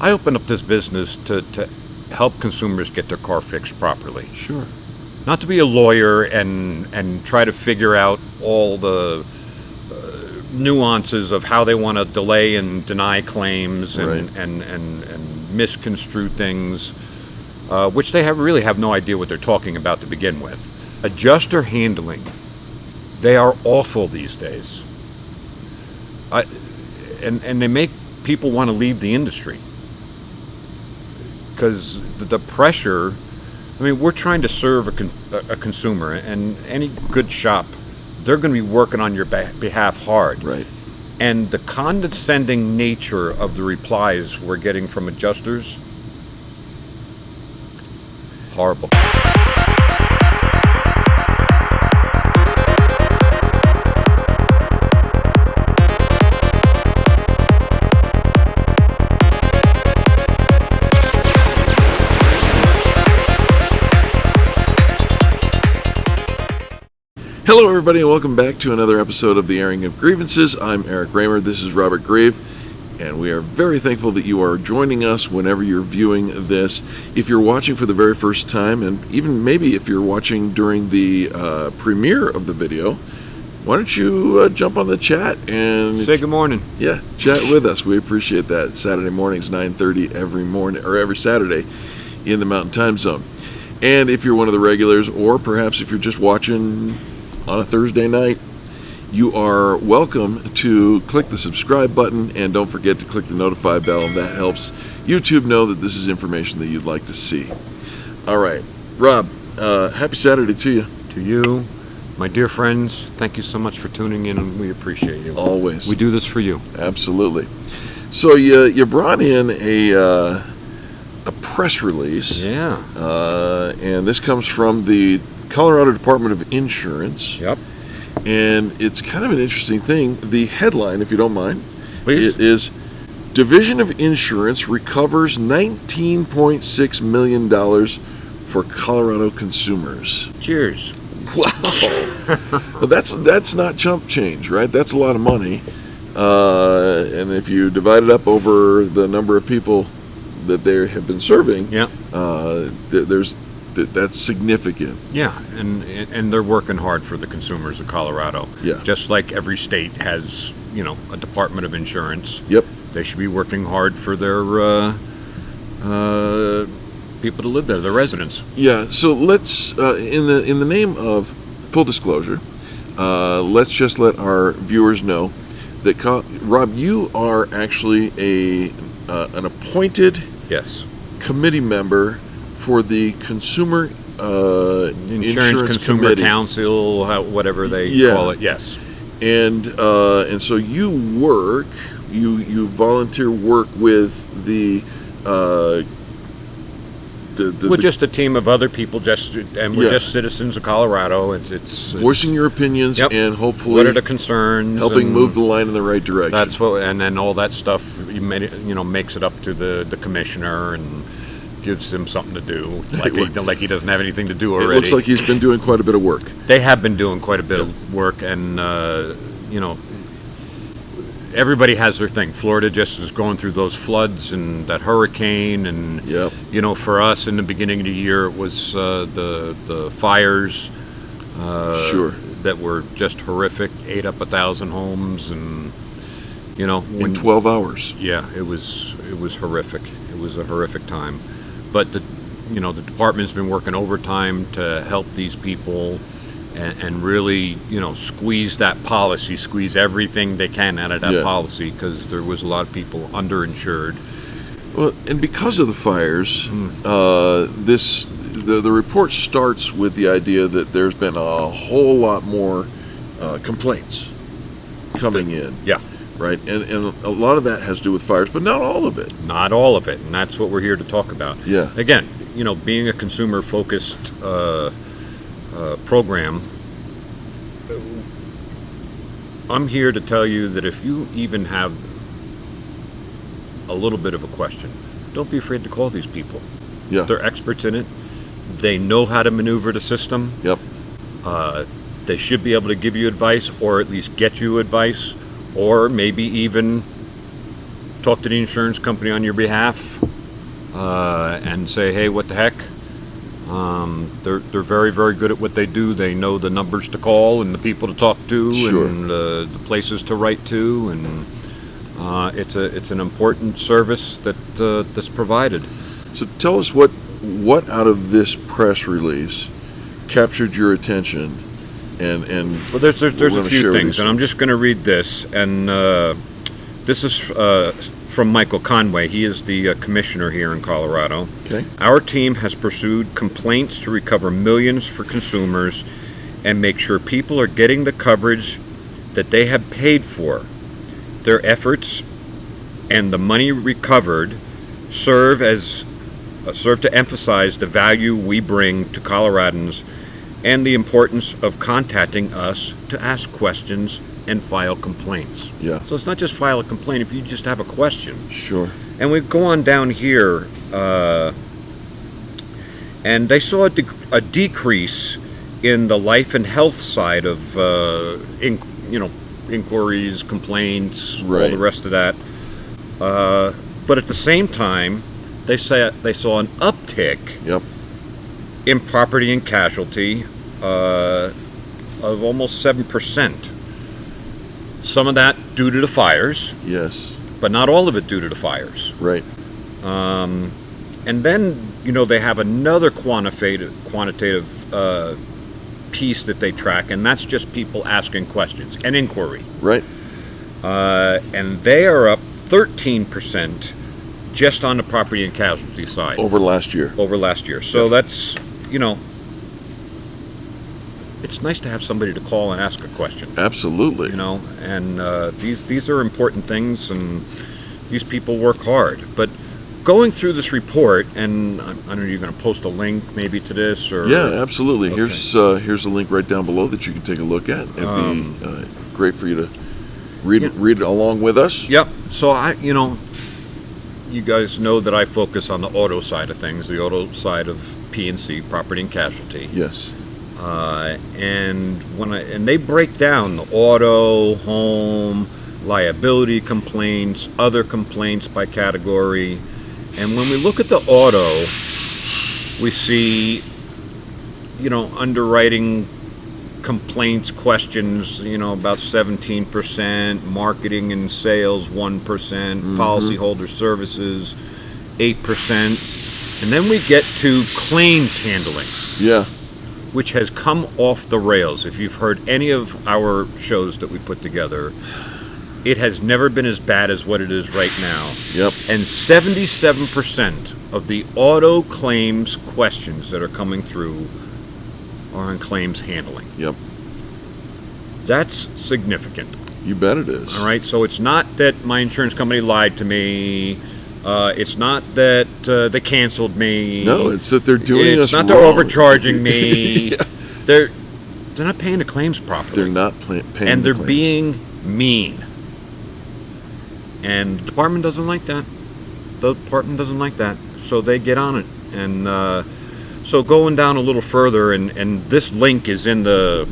I opened up this business to help consumers get their car fixed properly. Sure. Not to be a lawyer and try to figure out all the nuances of how they want to delay and deny claims and misconstrue things, which they really have no idea what they're talking about to begin with. Adjuster handling, they are awful these days. And they make people want to leave the industry because the pressure. I mean, we're trying to serve a consumer, and any good shop, they're going to be working on your behalf hard. Right. And the condescending nature of the replies we're getting from adjusters, horrible. Hello, everybody, and welcome back to another episode of the Airing of Grievances. I'm Eric Reamer. This is Robert Grieve, and we are very thankful that you are joining us whenever you're viewing this. If you're watching for the very first time, and even maybe if you're watching during the premiere of the video, why don't you jump on the chat and say good morning? Yeah, chat with us. We appreciate that. Saturday mornings, 9:30 every morning or every Saturday in the Mountain Time Zone. And if you're one of the regulars, or perhaps if you're just watching on a Thursday night, you are welcome to click the subscribe button, and don't forget to click the notify bell. That helps YouTube know that this is information that you'd like to see. All right, Rob, happy Saturday to you. To you, my dear friends, thank you so much for tuning in, and we appreciate you. Always. We do this for you. Absolutely. So you brought in a press release. Yeah. And this comes from the Colorado Department of Insurance. Yep. And it's kind of an interesting thing. The headline, if you don't mind, please, it is Division of Insurance recovers $19.6 million for Colorado consumers. Cheers. Wow. Well, that's not chump change, right? That's a lot of money. And if you divide it up over the number of people that they have been serving, that's significant. Yeah, and they're working hard for the consumers of Colorado. Yeah. Just like every state has, a Department of Insurance. Yep. They should be working hard for their people to live there, their residents. Yeah. So let's, in the name of full disclosure, let's just let our viewers know that Rob, you are actually an appointed committee member for the Consumer Insurance Consumer Committee. Council, whatever they call it. Yes. And so you volunteer work with the we're just a team of other people, we're just citizens of Colorado. It's voicing your opinions and hopefully what are the concerns, helping move the line in the right direction. That's what, and then all that stuff makes it up to the commissioner and gives him something to do, like he doesn't have anything to do already. It looks like he's been doing quite a bit of work. They have been doing quite a bit of work, and everybody has their thing. Florida just is going through those floods and that hurricane, and for us in the beginning of the year it was the fires that were just horrific, ate up 1,000 homes, and in 12 hours. Yeah, it was horrific. It was a horrific time. But the department's been working overtime to help these people and really, squeeze everything they can out of that policy, because there was a lot of people underinsured. Well, and because of the fires, the report starts with the idea that there's been a whole lot more complaints coming in. Yeah. Right, and a lot of that has to do with fires, but not all of it. Not all of it, and that's what we're here to talk about. Yeah. Again, being a consumer-focused program, I'm here to tell you that if you even have a little bit of a question, don't be afraid to call these people. Yeah. They're experts in it. They know how to maneuver the system. Yep. They should be able to give you advice, or at least get you advice, or maybe even talk to the insurance company on your behalf and say, hey, what the heck? They're very, very good at what they do. They know the numbers to call and the people to talk to, Sure. and the places to write to, and it's an important service that's provided. So tell us what out of this press release captured your attention, and Well, there's we're a gonna few share with things, these and I'm folks. just going to read this. And this is from Michael Conway. He is the commissioner here in Colorado. Okay. Our team has pursued complaints to recover millions for consumers and make sure people are getting the coverage that they have paid for. Their efforts and the money recovered serve to emphasize the value we bring to Coloradans and the importance of contacting us to ask questions and file complaints. Yeah. So it's not just file a complaint if you just have a question. Sure. And we go on down here, and they saw a decrease in the life and health side of, inquiries, complaints, all Right. the rest of that. But at the same time, they saw an uptick Yep. in property and casualty of almost 7%. Some of that due to the fires, Yes. but not all of it due to the fires. Right. And then, they have another quantitative piece that they track, and that's just people asking questions, an inquiry. Right. And they are up 13% just on the property and casualty side Over last year. over last year. So that's, it's nice to have somebody to call and ask a question. Absolutely. And these are important things, and these people work hard. But going through this report, and I don't know, you're going to post a link maybe to this, or Yeah, absolutely. Okay. Here's a link right down below that you can take a look at. It'd be great for you to read it along with us. Yep. So you guys know that I focus on the auto side of things, the auto side of P&C, property and casualty. Yes. And they break down the auto, home, liability complaints, other complaints by category. And when we look at the auto, we see, underwriting complaints, questions, about 17%, marketing and sales 1%, policyholder services 8%, and then we get to claims handling, Yeah. which has come off the rails. If you've heard any of our shows that we put together, it has never been as bad as what it is right now. Yep. And 77% of the auto claims questions that are coming through are on claims handling. Yep. That's significant. You bet it is. All right, so it's not that my insurance company lied to me. It's not that they canceled me. No, it's that they're doing It's us not they're wrong. overcharging me. Yeah. They're not paying the claims properly. They're not paying and the they're claims. being mean. And the department doesn't like that. The department doesn't like that, so they get on it. And so going down a little further, and this link is in the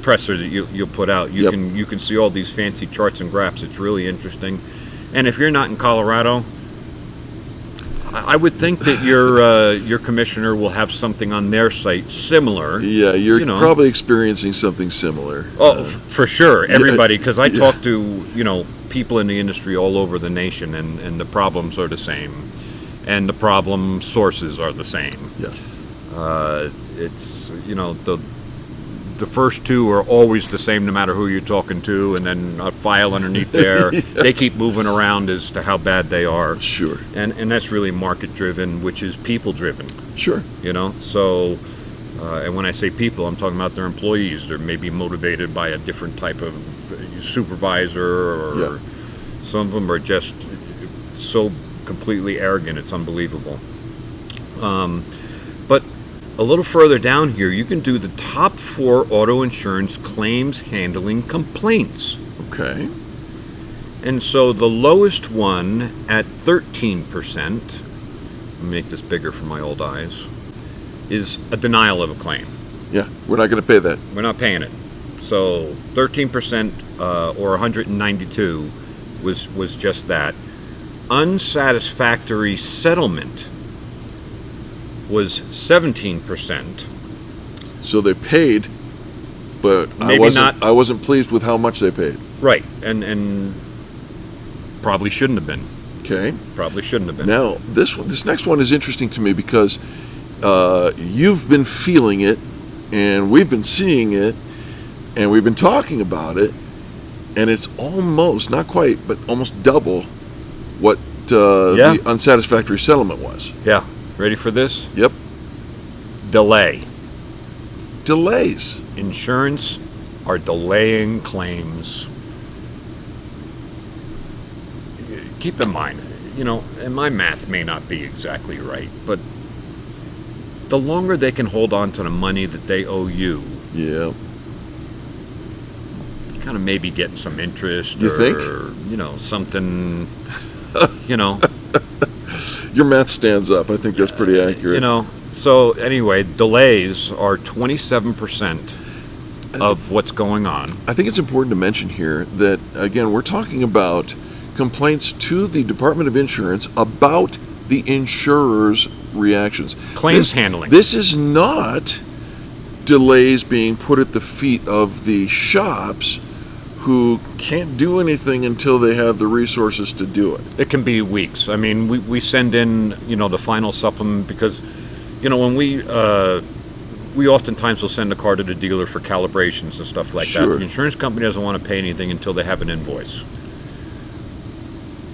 presser that you'll put out. You Yep. can see all these fancy charts and graphs. It's really interesting. And if you're not in Colorado, I would think that your commissioner will have something on their site similar. Yeah, you're you know. probably experiencing something similar. Oh, for sure, everybody, because I yeah. talk to people in the industry all over the nation, and the problems are the same, and the problem sources are the same. Yeah. It's the first two are always the same no matter who you're talking to, and then a file underneath there. Yeah. They keep moving around as to how bad they are. Sure. And that's really market driven, which is people driven. Sure. So and when I say people, I'm talking about their employees. They're maybe motivated by a different type of supervisor, or Yeah. some of them are just so completely arrogant, it's unbelievable. But a little further down here, you can do the top 4 auto insurance claims handling complaints. Okay. And so the lowest one at 13%, let me make this bigger for my old eyes, is a denial of a claim. Yeah, we're not going to pay that. We're not paying it. So 13% or 192 was just that. Unsatisfactory settlement was 17%. So they paid, but I wasn't pleased with how much they paid. Right, and probably shouldn't have been. Okay. Probably shouldn't have been. Now, this next one is interesting to me because you've been feeling it, and we've been seeing it, and we've been talking about it, and it's almost, not quite, but almost double what the unsatisfactory settlement was. Yeah. Ready for this? Yep. Delay. Delays. Insurance are delaying claims. Keep in mind, and my math may not be exactly right, but the longer they can hold on to the money that they owe you, yeah, kind of maybe getting some interest, you think? Something, Your math stands up. I think that's pretty accurate. So anyway, delays are 27% of what's going on. I think it's important to mention here that, again, we're talking about complaints to the Department of Insurance about the insurer's reactions. Claims handling. This is not delays being put at the feet of the shops who can't do anything until they have the resources to do it. It can be weeks. I mean, we send in, the final supplement because, when we oftentimes will send a car to the dealer for calibrations and stuff like that. The insurance company doesn't want to pay anything until they have an invoice.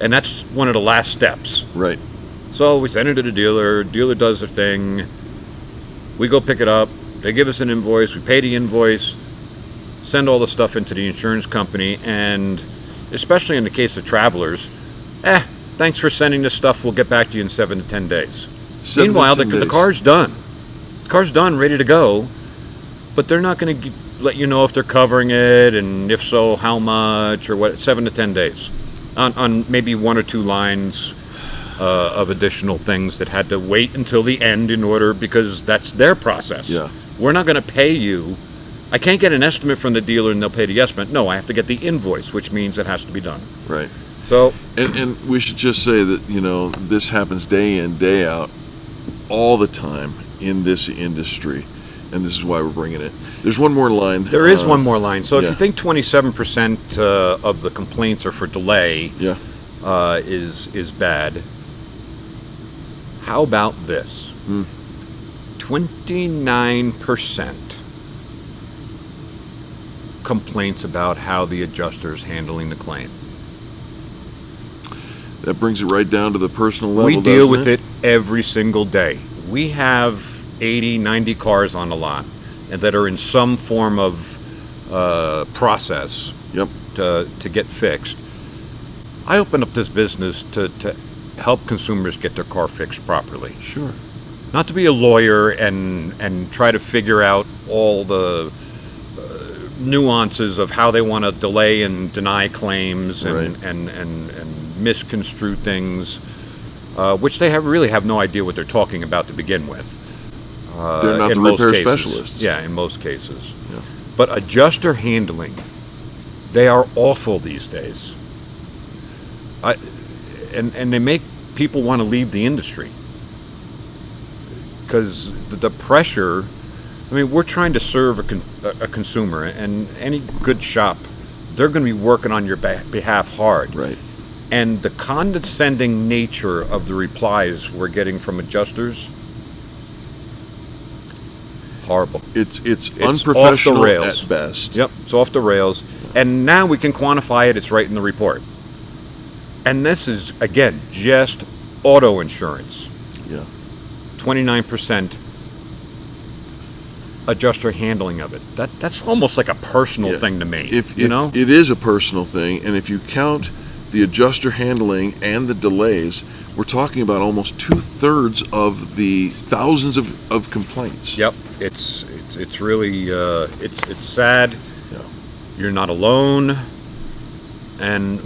And that's one of the last steps. Right. So we send it to the dealer does their thing, we go pick it up, they give us an invoice, we pay the invoice, send all the stuff into the insurance company, and especially in the case of travelers, thanks for sending this stuff, we'll get back to you in 7 to 10 days. Meanwhile, the car's done. The car's done, ready to go, but they're not going to let you know if they're covering it, and if so, how much, or what. 7 to 10 days. On maybe 1 or 2 lines of additional things that had to wait until the end in order, because that's their process. Yeah. We're not going to pay you. I can't get an estimate from the dealer and they'll pay the estimate. No, I have to get the invoice, which means it has to be done. Right. So, and we should just say that, this happens day in, day out, all the time in this industry. And this is why we're bringing it. There's one more line. There is one more line. So if yeah. you think 27% of the complaints are for delay, is bad. How about this? 29% complaints about how the adjuster is handling the claim. That brings it right down to the personal level. We deal with it every single day. We have 80, 90 cars on the lot and that are in some form of process to get fixed. I opened up this business to help consumers get their car fixed properly. Sure. Not to be a lawyer and try to figure out all the nuances of how they want to delay and deny claims and misconstrue things, which they really have no idea what they're talking about to begin with. They're not the repair specialists. Yeah, in most cases. Yeah. But adjuster handling, they are awful these days. And they make people want to leave the industry. Because the pressure, we're trying to serve a consumer, and any good shop, they're going to be working on your behalf hard. Right. And the condescending nature of the replies we're getting from adjusters, horrible. It's unprofessional off the rails. At best. Yep, it's off the rails. And now we can quantify it. It's right in the report. And this is, again, just auto insurance. Yeah. 29% adjuster handling of it. That's almost like a personal thing to me. If it is a personal thing, and if you count the adjuster handling and the delays, we're talking about almost 2/3 of the thousands of complaints. Yep, it's really it's sad. Yeah. You're not alone, and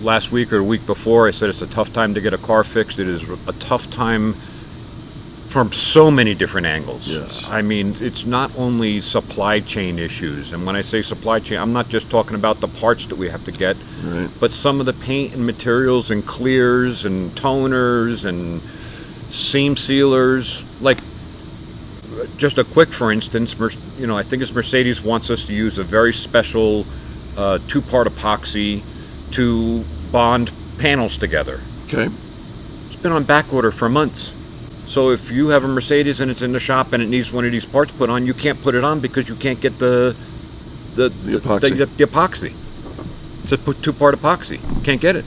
last week or the week before, I said it's a tough time to get a car fixed. It is a tough time from so many different angles. Yes. I mean, it's not only supply chain issues, and when I say supply chain, I'm not just talking about the parts that we have to get, Right. but some of the paint and materials and clears and toners and seam sealers. Like, just a quick, for instance, I think it's Mercedes wants us to use a very special two-part epoxy to bond panels together. Okay. It's been on back order for months. So if you have a Mercedes and it's in the shop and it needs one of these parts put on, you can't put it on because you can't get the epoxy. The epoxy. It's a two-part epoxy. You can't get it.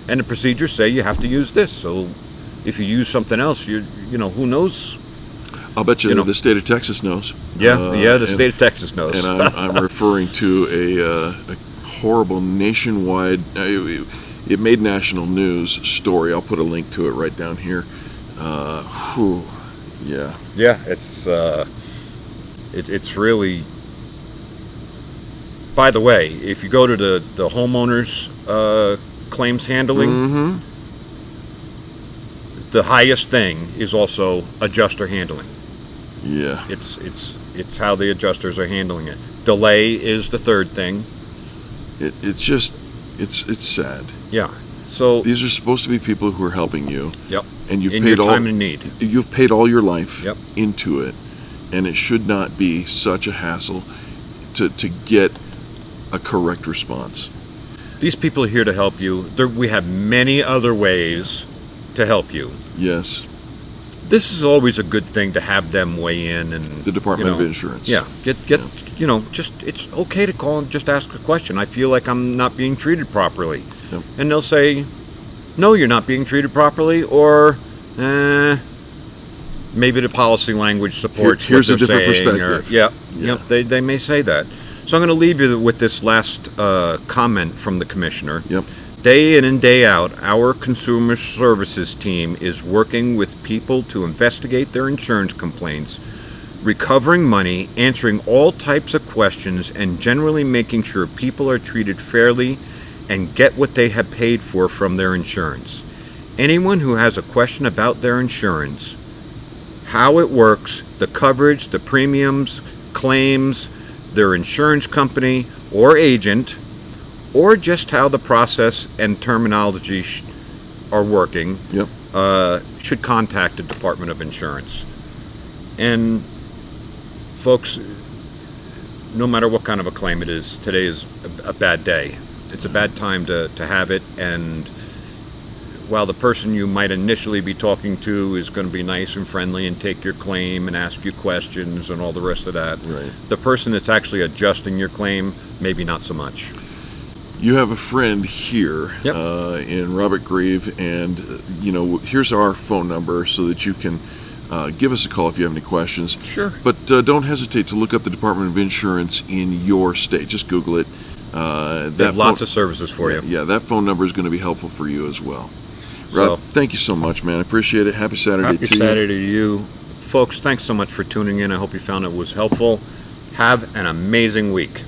And the procedures say you have to use this. So if you use something else, who knows? I'll bet you, the state of Texas knows. The state of Texas knows. And I'm referring to a horrible nationwide, it made national news story. I'll put a link to it right down here. Yeah. Yeah, it's really. By the way, if you go to the homeowners claims handling, the highest thing is also adjuster handling. Yeah. It's how the adjusters are handling it. Delay is the third thing. It's sad. Yeah. So these are supposed to be people who are helping you. Yep. And you've in paid your all time and need. You've paid all your life Yep. into it, and it should not be such a hassle to get a correct response. These people are here to help you. We have many other ways to help you. Yes. This is always a good thing to have them weigh in, and the Department of Insurance. Yeah, just it's okay to call and just ask a question. I feel like I'm not being treated properly, Yep. and they'll say, "No, you're not being treated properly," or maybe the policy language supports Here's what a they're different saying, perspective. They may say that. So I'm going to leave you with this last comment from the commissioner. Yep. Day in and day out, our consumer services team is working with people to investigate their insurance complaints, recovering money, answering all types of questions, and generally making sure people are treated fairly and get what they have paid for from their insurance. Anyone who has a question about their insurance, how it works, the coverage, the premiums, claims, their insurance company or agent, or just how the process and terminology are working, Yep. should contact the Department of Insurance. And folks, no matter what kind of a claim it is, today is a bad day. It's a bad time to have it, and while the person you might initially be talking to is going to be nice and friendly and take your claim and ask you questions and all the rest of that, Right. the person that's actually adjusting your claim, maybe not so much. You have a friend here Yep. in Robert Grieve, and here's our phone number so that you can give us a call if you have any questions. Sure. But don't hesitate to look up the Department of Insurance in your state. Just Google it. They have lots of services for you. Yeah, that phone number is going to be helpful for you as well. Rob, thank you so much, man. I appreciate it. Happy Saturday to you. Happy Saturday to you. Folks, thanks so much for tuning in. I hope you found it was helpful. Have an amazing week.